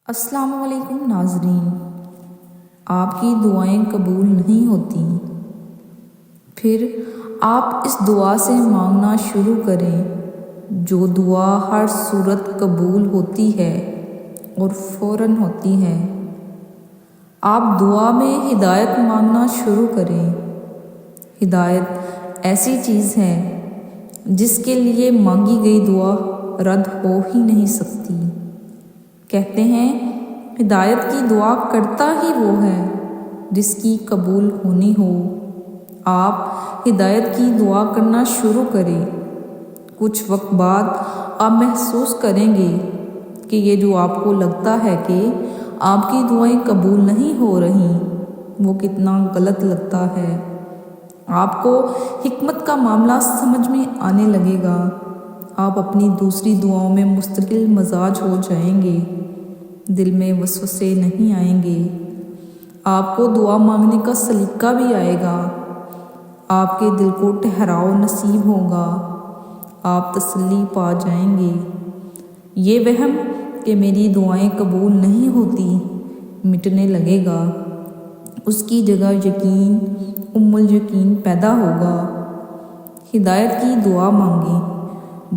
السلام علیکم ناظرین، آپ کی دعائیں قبول نہیں ہوتی، پھر آپ اس دعا سے مانگنا شروع کریں جو دعا ہر صورت قبول ہوتی ہے اور فوراً ہوتی ہے۔ آپ دعا میں ہدایت مانگنا شروع کریں۔ ہدایت ایسی چیز ہے جس کے لیے مانگی گئی دعا رد ہو ہی نہیں سکتی۔ کہتے ہیں ہدایت کی دعا کرتا ہی وہ ہے جس کی قبول ہونی ہو۔ آپ ہدایت کی دعا کرنا شروع کریں۔ کچھ وقت بعد آپ محسوس کریں گے کہ یہ جو آپ کو لگتا ہے کہ آپ کی دعائیں قبول نہیں ہو رہی، وہ کتنا غلط لگتا ہے۔ آپ کو حکمت کا معاملہ سمجھ میں آنے لگے گا۔ آپ اپنی دوسری دعاؤں میں مستقل مزاج ہو جائیں گے، دل میں وسوسے نہیں آئیں گے۔ آپ کو دعا مانگنے کا سلیقہ بھی آئے گا۔ آپ کے دل کو ٹھہراؤ نصیب ہوگا۔ آپ تسلی پا جائیں گے۔ یہ وہم کہ میری دعائیں قبول نہیں ہوتی مٹنے لگے گا۔ اس کی جگہ یقین، الیقین پیدا ہوگا۔ ہدایت کی دعا مانگیں،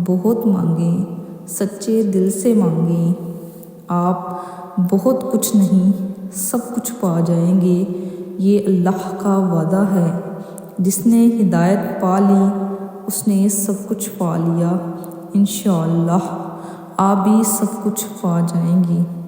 بہت مانگیں، سچے دل سے مانگیں۔ آپ بہت کچھ نہیں، سب کچھ پا جائیں گے۔ یہ اللہ کا وعدہ ہے۔ جس نے ہدایت پا لی اس نے سب کچھ پا لیا۔ انشاءاللہ آپ بھی سب کچھ پا جائیں گی۔